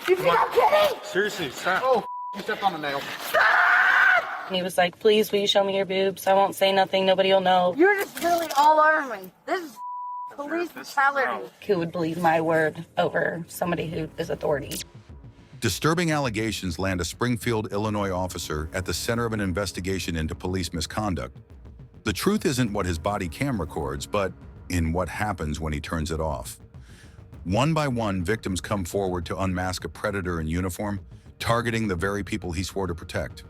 You think I'm kidding? Seriously, stop. Oh, you stepped on a nail. And he was like, please, will you show me your boobs? I won't say nothing. Nobody will know. You're just really all over me. This is police brutality. Who would believe my word over somebody who is authority? Disturbing allegations land a Springfield, Illinois officer at the center of an investigation into police misconduct. The truth isn't what his body cam records, but in what happens when he turns it off. One by one, victims come forward to unmask a predator in uniform, targeting the very people he swore to protect.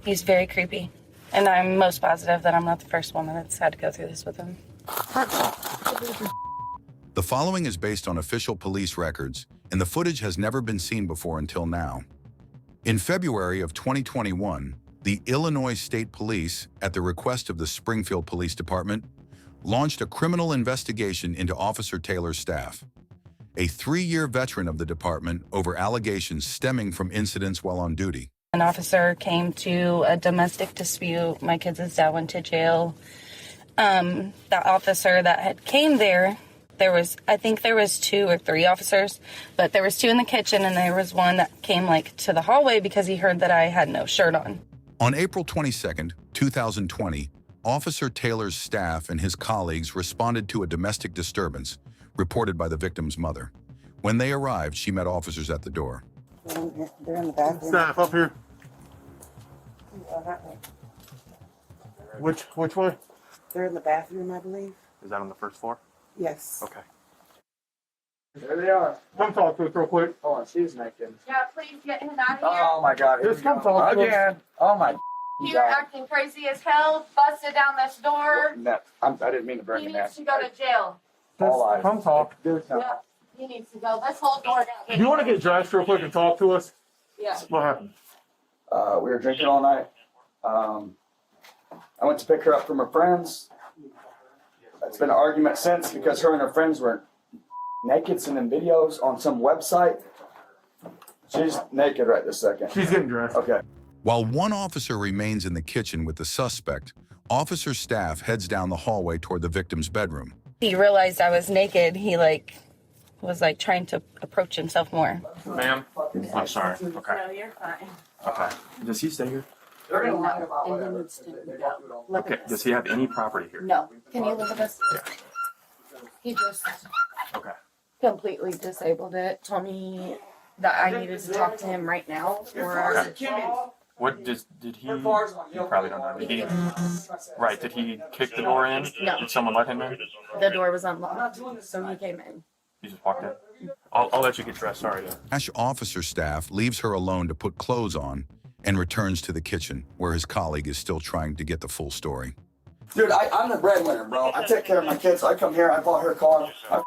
He's very creepy. And I'm most positive that I'm not the first woman that's had to go through this with him. The following is based on official police records, and the footage has never been seen before until now. In February of 2021, the Illinois State Police, at the request of the Springfield Police Department, launched a criminal investigation into Officer Taylor's staff, a 3-year veteran of the department, over allegations stemming from incidents while on duty. An officer came to a domestic dispute. My kids' dad went to jail. That officer that had came there, I think there was 2 or 3 officers, but there was 2 in the kitchen, and there was one that came to the hallway because he heard that I had no shirt on. On April 22nd, 2020, Officer Taylor's staff and his colleagues responded to a domestic disturbance reported by the victim's mother. When they arrived, she met officers at the door. They're in the bathroom. Staff up here. Which way? They're in the bathroom, I believe. Is that on the first floor? Yes. Okay. There they are. Come talk to us real quick. Oh, she's naked. Yeah, please get him out of here. Oh my God. Just come talk to us. Again. Oh my You're acting crazy as hell. Busted down this door. No, I didn't mean to bring He him needs in. to go to jail. All eyes. Come talk. Dude, no. Yeah, he needs to go. This whole door down. Do you want to get dressed real quick and talk to us? Yeah. What happened? We were drinking all night. I went to pick her up from her friends. It's been an argument since because her and her friends were naked, sending videos on some website. She's naked right this second. She's getting dressed. Okay. While one officer remains in the kitchen with the suspect, officer staff heads down the hallway toward the victim's bedroom. He realized I was naked. He was trying to approach himself more. Ma'am, I'm sorry. Okay. No, you're fine. Okay. Does he stay here? They're gonna lie about And he whatever. needs to go. Look Okay. at Does this. he have any property here? No. Can you look at this? He just Okay. completely disabled it. Told me that I needed to talk to him right now. Or What did he? You probably don't know. Did he? Right. Did he kick the door in? No. Did someone let him in? the door was unlocked, so he came in. He just walked in. I'll let you get dressed. Sorry. Ash officer staff leaves her alone to put clothes on and returns to the kitchen, where his colleague is still trying to get the full story. Dude, I'm the breadwinner, bro. I take care of my kids. I come here, I bought her a car. I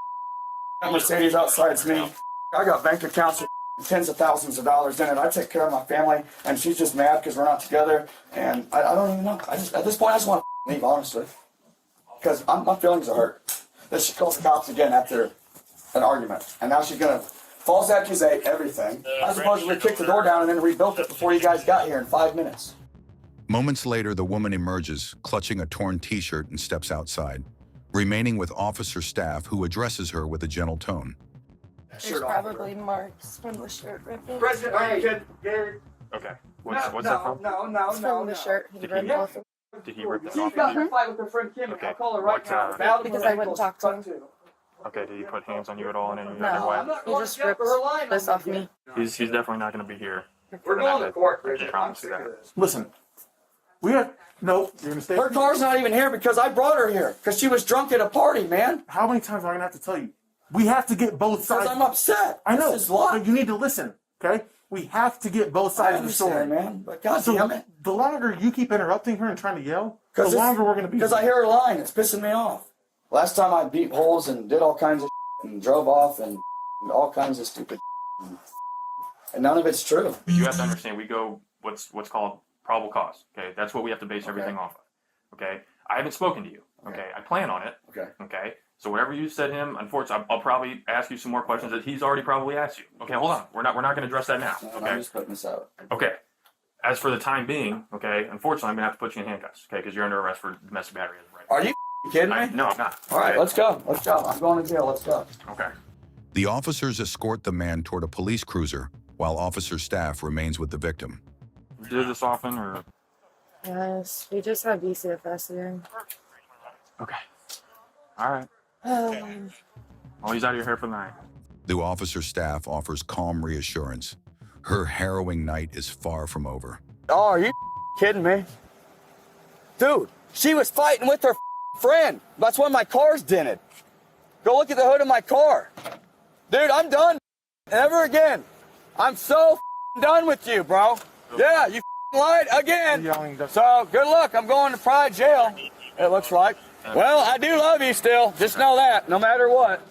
got Mercedes outside's me. I got bank accounts with tens of thousands of dollars in it. I take care of my family, and she's just mad because we're not together. And I don't even know. At this point, I just want to leave, honestly. Because my feelings are hurt. Then she calls the cops again after an argument. And now she's going to false accusate everything. I suppose we kicked the door down and then rebuilt it before you guys got here in 5 minutes. Moments later, the woman emerges, clutching a torn t-shirt, and steps outside, remaining with officer staff who addresses her with a gentle tone. There's probably marks from the shirt ripping. President, Okay. What's that from? It's from the shirt he ripped off. Did he rip that She off? got of in a you? fight with her friend Kim. Okay. I'll call her right What, now. Because I wouldn't talk to him. Okay. Did he put hands on you at all in any other No, way? he just ripped this off me. He's definitely not going to be here. We're going to court, I can Bridget. I'm promise you sick that. of this. Listen, we have no. You're gonna stay. Her car's not even here because I brought her here. Because she was drunk at a party, man. How many times am I gonna have to tell you? We have to get both Because sides. I'm upset. I know. This is life. But you need to listen, okay? We have to get both I sides of the story, understand, man. But God So damn it. the longer you keep interrupting her and trying to yell, the longer we're gonna be. Because I hear her lying. It's pissing me off. Last time I beat holes and did all kinds of and drove off and all kinds of stupid and none of it's true. You have to understand, we go what's called probable cause. Okay, that's what we have to base everything off of. Okay, I haven't spoken to you. Okay, I plan on it. Okay. Okay, so whatever you said to him, unfortunately, I'll probably ask you some more questions that he's already probably asked you. Okay, hold on, we're not going to address that now. I'm Okay, just putting this out. okay. As for the time being, okay, unfortunately, I'm going to have to put you in handcuffs. Okay, because you're under arrest for domestic battery. Right? Are you kidding me? No, I'm not. All right, Okay. let's go. Let's go. I'm going to jail. Let's go. Okay. The officers escort the man toward a police cruiser while officer staff remains with the victim. You do this often, or? Yes, we just had DCFS here. Okay. All right. Well, he's out of your hair for the night. The officer staff offers calm reassurance. Her harrowing night is far from over. Oh, are you kidding me? Dude, she was fighting with her friend. That's why my car's dented. Go look at the hood of my car. Dude, I'm done. Never again. I'm so done with you, bro. Yeah, you lied again. So, good luck. I'm going to Pride Jail, it looks like. Well, I do love you still. Just know that, no matter what.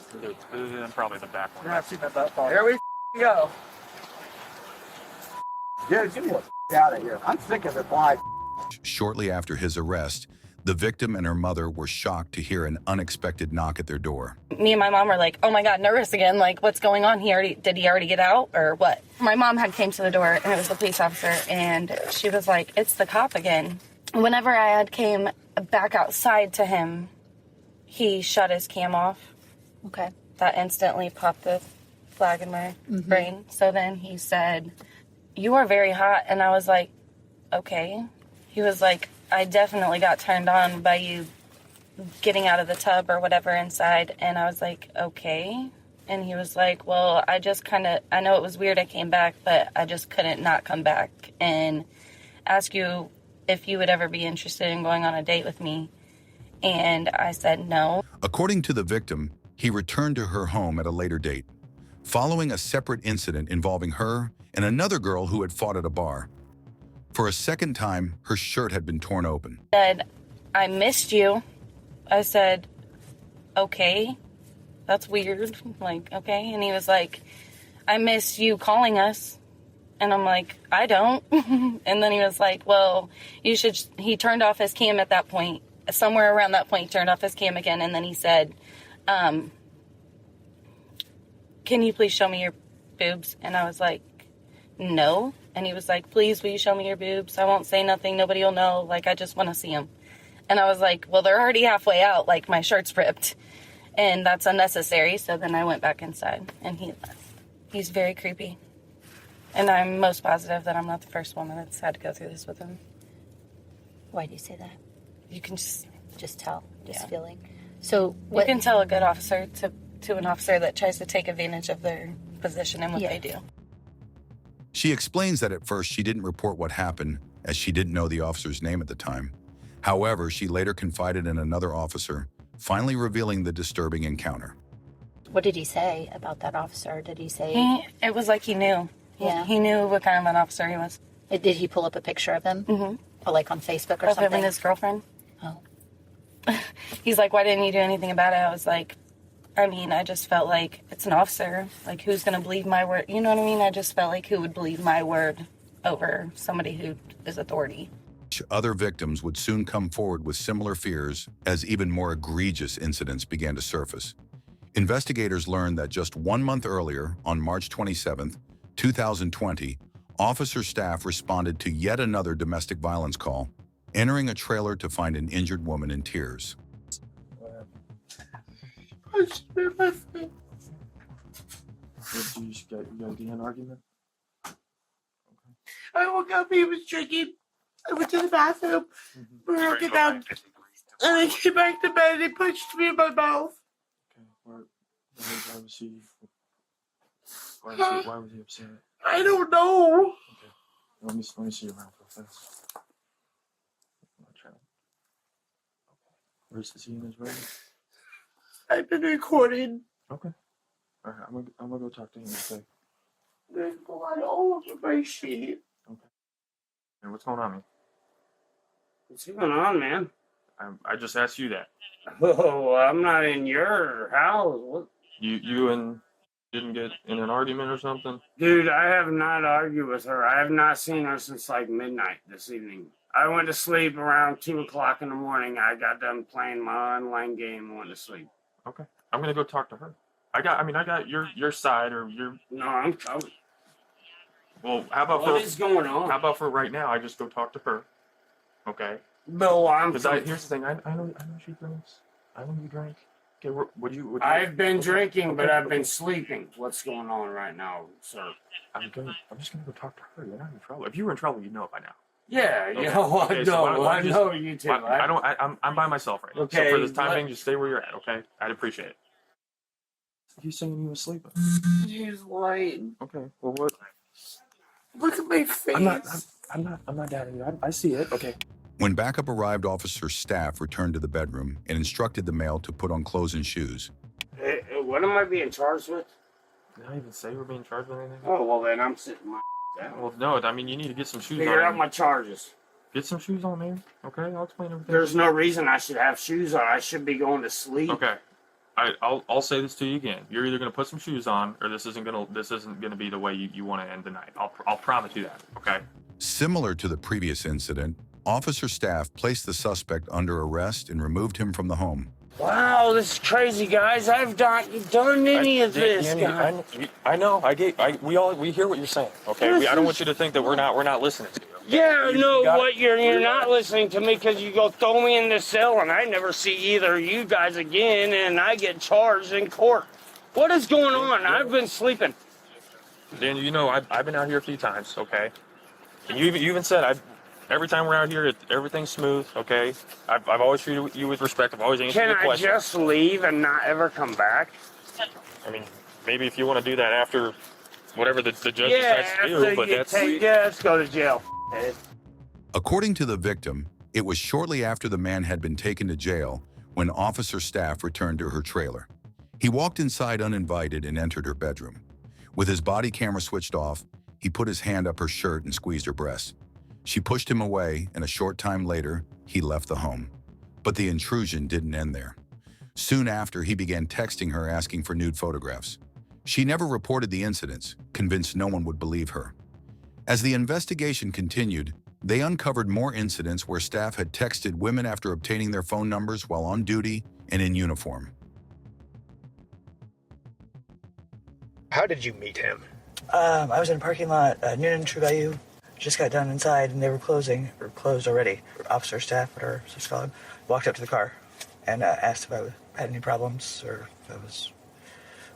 Probably the back one. Here we go. Dude, get me the out of here. I'm sick of this life. Shortly after his arrest, the victim and her mother were shocked to hear an unexpected knock at their door. Me and my mom were like, oh my God, nervous again. Like, what's going on? Did he already get out or what? My mom had came to the door and it was the police officer and she was like, it's the cop again. Whenever I had came back outside to him, he shut his cam off. Okay. That instantly popped the flag in my brain. So then he said, you are very hot. And I was like, okay. He was like, I definitely got turned on by you getting out of the tub or whatever inside. And I was like, okay. And he was like, well, I know it was weird I came back, but I just couldn't not come back and ask you if you would ever be interested in going on a date with me. And I said no. According to the victim, he returned to her home at a later date, following a separate incident involving her and another girl who had fought at a bar. For a second time, her shirt had been torn open. He said, I missed you. I said, okay, that's weird. Like, okay. And he was like, I miss you calling us. And I'm like, I don't. And then he was like, well, you should. He turned off his cam at that point. Somewhere around that point, he turned off his cam again. And then he said, can you please show me your boobs? And I was like, no. And he was like, please, will you show me your boobs? I won't say nothing. Nobody will know. Like, I just want to see them. And I was like, well, they're already halfway out. Like, my shirt's ripped. And that's unnecessary. So then I went back inside and he left. He's very creepy. And I'm most positive that I'm not the first woman that's had to go through this with him. Why do you say that? You can just tell, yeah. feeling. So you can tell a good officer to an officer that tries to take advantage of their position and what they do. She explains that at first she didn't report what happened as she didn't know the officer's name at the time. However, she later confided in another officer, finally revealing the disturbing encounter. What did he say about that officer? Did he say... It was like he knew. Yeah. He knew what kind of an officer he was. Did he pull up a picture of him? Mm-hmm. Or like on Facebook or Of something? him and his girlfriend. Oh. He's like, why didn't you do anything about it? I was like, I mean, I just felt like it's an officer. Like, who's going to believe my word? You know what I mean? I just felt like who would believe my word over somebody who is authority. Other victims would soon come forward with similar fears as even more egregious incidents began to surface. Investigators learned that just 1 month earlier, on March 27th, 2020, officer staff responded to yet another domestic violence call, entering a trailer to find an injured woman in tears. You guys get an argument? I woke up, he was drinking. I went to the bathroom, broke it down, and I came back to bed and he punched me in my mouth. Okay, why was he upset? I don't know. Okay, let me see your mouth real fast. Where's the scene is ready? I've been recording. Okay. All right, I'm gonna go talk to him. Okay. There's blood all over my sheet. Okay. And what's going on, man? What's going on, man? I just asked you that. Oh, I'm not in your house. What? You and didn't get in an argument or something? Dude, I have not argued with her. I have not seen her since like midnight this evening. I went to sleep around 2 o'clock in the morning. I got done playing my online game and went to sleep. Okay. I'm gonna go talk to her. I got your side or your. No, I'm coming. Well, how about What is going on? How about for right now? I just go talk to her. Okay. Bill, Because here's the thing. I know she drinks. I know you drink. Okay, would you? I've been drinking, but I've been sleeping. What's going on right now, sir? I'm just gonna go talk to her. You're not in trouble. If you were in trouble, you'd know it by now. Yeah, Okay. you know what? Okay, so I know you too. I'm by myself right now. Okay, So for this time being, just stay where you're at. Okay, I'd appreciate it. He's saying he was sleeping. He's white. Okay. Well, what? Look at my face. I'm not doubting you. I see it. Okay. When backup arrived, officer staff returned to the bedroom and instructed the male to put on clothes and shoes. What am I being charged with? Did I even say we're being charged with anything? Oh, well, then I'm sitting my down. Well, no. I mean, you need to get some shoes Figure on. out my charges. Get some shoes on, man. Okay, I'll explain everything. There's no reason I should have shoes on. I should be going to sleep. Okay. I'll say this to you again. You're either gonna put some shoes on, or this isn't gonna be the way you want to end the night. I'll promise you that. Okay. Similar to the previous incident, officer staff placed the suspect under arrest and removed him from the home. Wow, this is crazy, guys. I've not done any of this, guys. I know. We hear what you're saying. Okay. I don't want you to think that we're not listening to you. Okay? Yeah, no, what you're not listening to me because you go throw me in the cell and I never see either of you guys again and I get charged in court. What is going on? I've been sleeping. Dan, you know I've been out here a few times. Okay. And you even said every time we're out here everything's smooth. Okay. I've always treated you with respect. I've always answered your Can I questions. just leave and not ever come back? I mean, maybe if you want to do that after whatever the judge decides to do, but let's go to jail. According to the victim, it was shortly after the man had been taken to jail when officer staff returned to her trailer. He walked inside uninvited and entered her bedroom. With his body camera switched off, he put his hand up her shirt and squeezed her breast. She pushed him away, and a short time later, he left the home. But the intrusion didn't end there. Soon after, he began texting her asking for nude photographs. She never reported the incidents, convinced no one would believe her. As the investigation continued, they uncovered more incidents where staff had texted women after obtaining their phone numbers while on duty and in uniform. How did you meet him? I was in a parking lot, noon in True Value. Just got done inside and they were closing, or closed already. Officer staff, whatever it's called, walked up to the car and asked if I had any problems or if I was,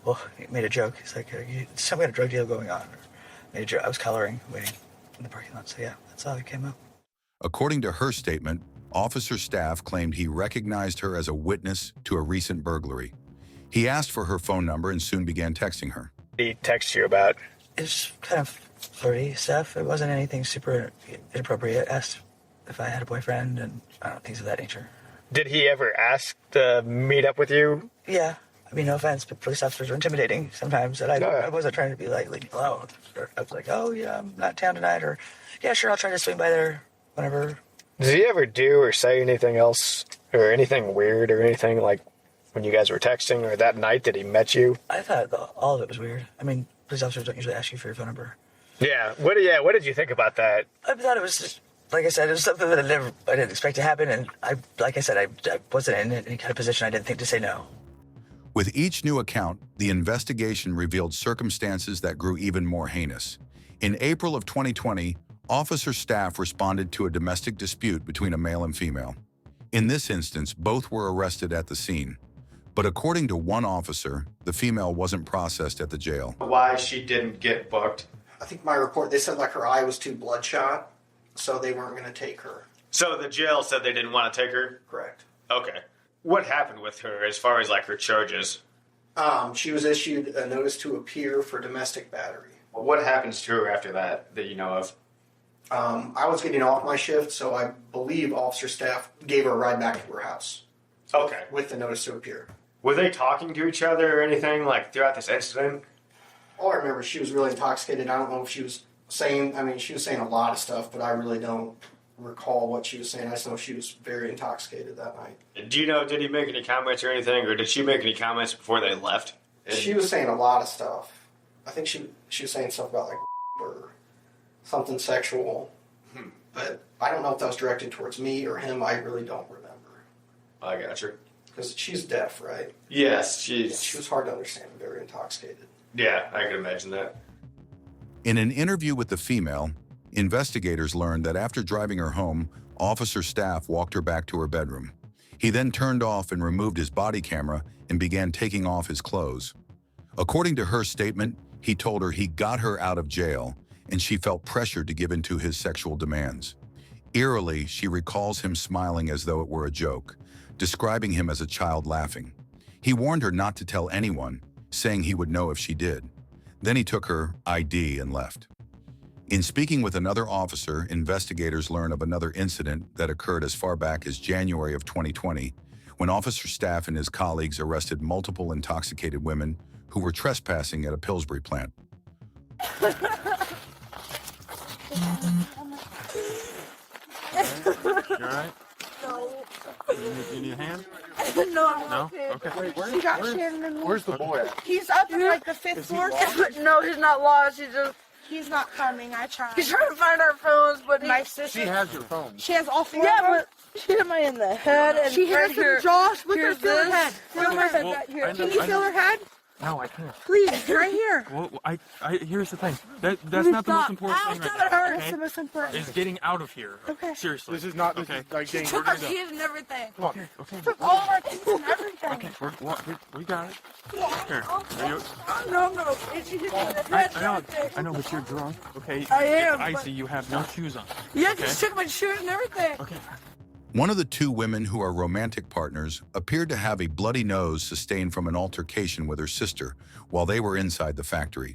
well, he made a joke. He's like, some kind of drug deal going on. Made a joke. I was coloring, waiting in the parking lot. So yeah, that's how it came up. According to her statement, officer staff claimed he recognized her as a witness to a recent burglary. He asked for her phone number and soon began texting her. What did he text you about? It's kind of flirty stuff. It wasn't anything super inappropriate. Asked if I had a boyfriend and things of that nature. Did he ever ask to meet up with you? Yeah. I mean, no offense, but police officers are intimidating sometimes. And I wasn't trying to be like, leave me alone. I was like, oh, yeah, I'm not in town tonight. Or, yeah, sure, I'll try to swing by there whenever. Did he ever do or say anything else or anything weird or anything like when you guys were texting or that night that he met you? I thought all of it was weird. I mean, police officers don't usually ask you for your phone number. Yeah. What did you think about that? I thought it was just, like I said, it was something that I didn't expect to happen. And I wasn't in any kind of position I didn't think to say no. With each new account, the investigation revealed circumstances that grew even more heinous. In April of 2020, officer staff responded to a domestic dispute between a male and female. In this instance, both were arrested at the scene. But according to one officer, the female wasn't processed at the jail. Why she didn't get booked? I think my report, they said like her eye was too bloodshot, so they weren't going to take her. So the jail said they didn't want to take her? Correct. Okay. What happened with her as far as like her charges? She was issued a notice to appear for domestic battery. Well, what happens to her after that you know of? I was getting off my shift, so I believe officer staff gave her a ride back to her house. Okay. With the notice to appear. Were they talking to each other or anything like throughout this incident? All I remember, she was really intoxicated. I don't know if she was saying, she was saying a lot of stuff, but I really don't recall what she was saying. I just know she was very intoxicated that night. Do you know, did he make any comments or anything, or did she make any comments before they left? She was saying a lot of stuff. I think she was saying stuff about like or something sexual. But I don't know if that was directed towards me or him. I really don't remember. I got you. Because she's deaf, right? Yes, she was hard to understand, very intoxicated. Yeah, I can imagine that. In an interview with the female, investigators learned that after driving her home, officer staff walked her back to her bedroom. He then turned off and removed his body camera and began taking off his clothes. According to her statement, he told her he got her out of jail and she felt pressured to give in to his sexual demands. Eerily, she recalls him smiling as though it were a joke, describing him as a child laughing. He warned her not to tell anyone, saying he would know if she did. Then he took her ID and left. In speaking with another officer, investigators learn of another incident that occurred as far back as January of 2020, when Officer Staff and his colleagues arrested multiple intoxicated women who were trespassing at a Pillsbury plant. You alright? No. You need a hand? No. Okay. Wait, she got Shannon and Where's the boy at? He's up in like the 5th floor. No, he's not lost. He's not coming. I tried. He's trying to find our phones, but my sister. She has your phone. She has all 4 of them. Yeah, but she hit me in the head and she hit us in the jaw. Look at her feel her head. Feel her head right here. Can you feel her head? No, I can't. Please, right here. Well, here's the thing. That's not the most important thing right now. That's the most important. Is getting out of here. Okay. Seriously. This is not. This okay. is like getting. She took our keys and everything. Come on. Okay. Took all our keys and everything. Okay. We got it. Here. No. She hit me in the head. I know, but you're drunk. Okay. I am. I see you have no shoes on. Yeah, she took my shoes and everything. Okay. One of the two women who are romantic partners appeared to have a bloody nose sustained from an altercation with her sister while they were inside the factory.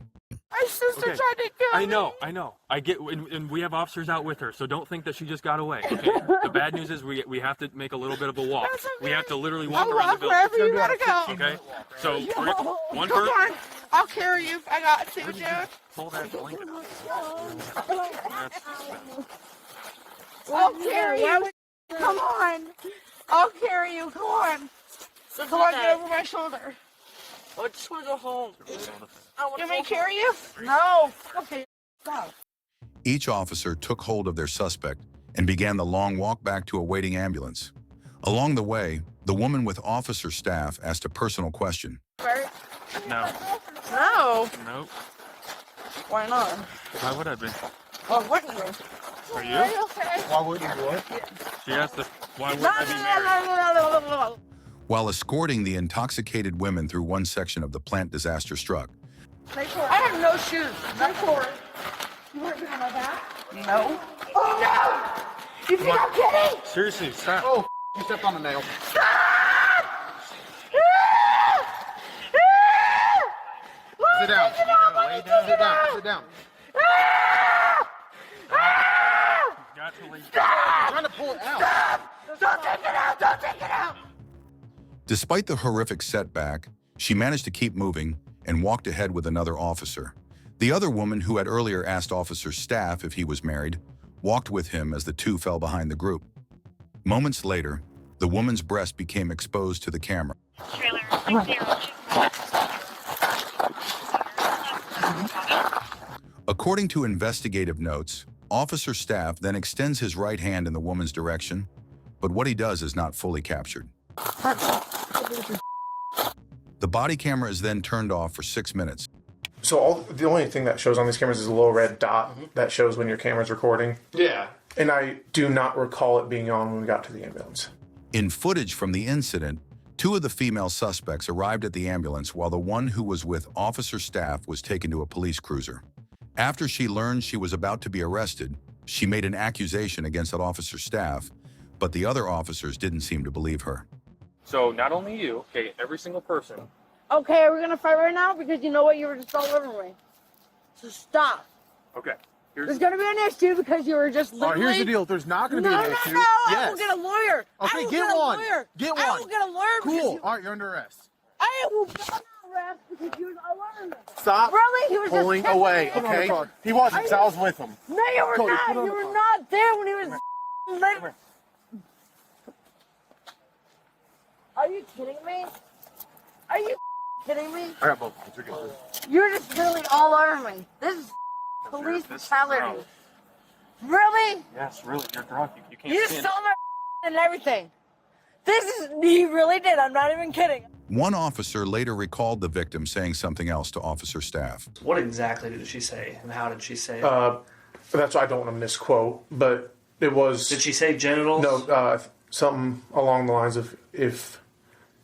My sister tried to kill me. I know. I get, and we have officers out with her, so don't think that she just got away. Okay. The bad news is we have to make a little bit of a walk. That's okay. We have to literally walk I'll around walk the building. wherever you gotta go. Okay. So one Come person. on. I'll carry you. I got you, dude. Pull that blanket up. I'll carry you. Come on. I'll carry you. Come on. Come on, get over my shoulder. I just want to go home. You want me to carry you? No. Okay. Stop. Each officer took hold of their suspect and began the long walk back to a waiting ambulance. Along the way, the woman with Officer Staff asked a personal question. No. No. Nope. Why not? Why would I be? Oh, wouldn't you? Are you? Are you okay? Why would you what? She asked us, why would I be married? No. While escorting the intoxicated women through one section of the plant disaster struck, I have no shoes. No cord. You want to be on my back? No. Oh, no! You think I'm kidding? Seriously, stop. Oh, you stepped on a nail. Sit down. Sit down. Sit down. Got to leave. I'm trying to pull it out. Don't take it out! Don't take it out! despite the horrific setback, she managed to keep moving and walked ahead with another officer. The other woman, who had earlier asked Officer Staff if he was married, walked with him as the two fell behind the group. Moments later, the woman's breast became exposed to the camera. According to investigative notes, Officer Staff then extends his right hand in the woman's direction, but what he does is not fully captured. The body camera is then turned off for 6 minutes. So the only thing that shows on these cameras is a little red dot that shows when your camera's recording. Yeah. And I do not recall it being on when we got to the ambulance. In footage from the incident, 2 of the female suspects arrived at the ambulance while the one who was with Officer Staff was taken to a police cruiser. After she learned she was about to be arrested, she made an accusation against that Officer Staff, but the other officers didn't seem to believe her. So not only you, okay, every single person. Okay, are we gonna fight right now? Because you know what, you were just all over me. So stop. Okay. There's gonna be an issue because you were just literally... All right, here's the deal. There's not gonna be an issue. No, yes. I will get a lawyer. Okay, get one. Get one. I will get a lawyer. Cool. All right, you're under arrest. I will get an arrest because you was alarming me. Stop Really? He was pulling just away, okay? He wasn't, so I was with him. No, you were not. You were not there when he was... Are you kidding me? Are you kidding me? I got both. You're just really all over me. This is police brutality. Really? Yes, really. You're drunk. You can't You stand stole my and everything. This is... He really did. I'm not even kidding. One officer later recalled the victim saying something else to Officer Staff. What exactly did she say, and how did she say it? That's why I don't want to misquote, but it was... Did she say genitals? No, something along the lines of if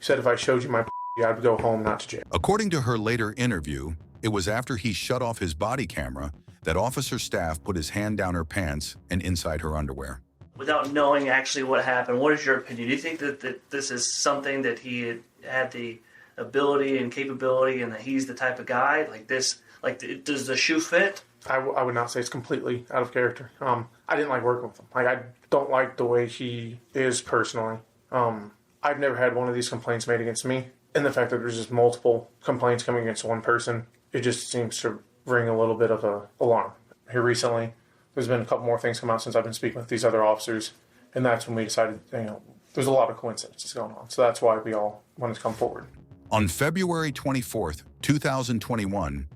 I showed you my I'd go home, not to jail. According to her later interview, it was after he shut off his body camera that Officer Staff put his hand down her pants and inside her underwear. Without knowing actually what happened, what is your opinion? Do you think that this is something that he had the ability and capability, and that he's the type of guy like this? Like, does the shoe fit? I would not say it's completely out of character. I didn't like working with him. Like, I don't like the way he is personally. I've never had one of these complaints made against me. And the fact that there's just multiple complaints coming against one person, it just seems to ring a little bit of an alarm. Here recently, there's been a couple more things come out since I've been speaking with these other officers, and that's when we decided, there's a lot of coincidences going on. So that's why we all wanted to come forward. On February 24th, 2021,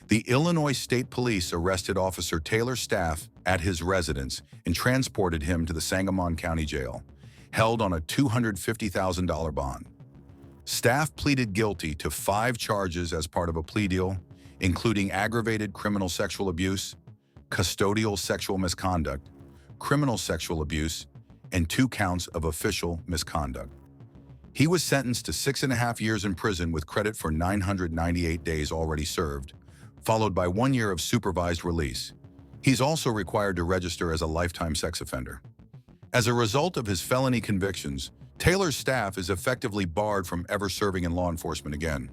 the Illinois State Police arrested Officer Taylor Staff at his residence and transported him to the Sangamon County Jail, held on a $250,000 bond. Staff pleaded guilty to 5 charges as part of a plea deal, including aggravated criminal sexual abuse, custodial sexual misconduct, criminal sexual abuse, and 2 counts of official misconduct. He was sentenced to 6.5 years in prison with credit for 998 days already served, followed by 1 year of supervised release. He's also required to register as a lifetime sex offender. As a result of his felony convictions, Taylor's staff is effectively barred from ever serving in law enforcement again.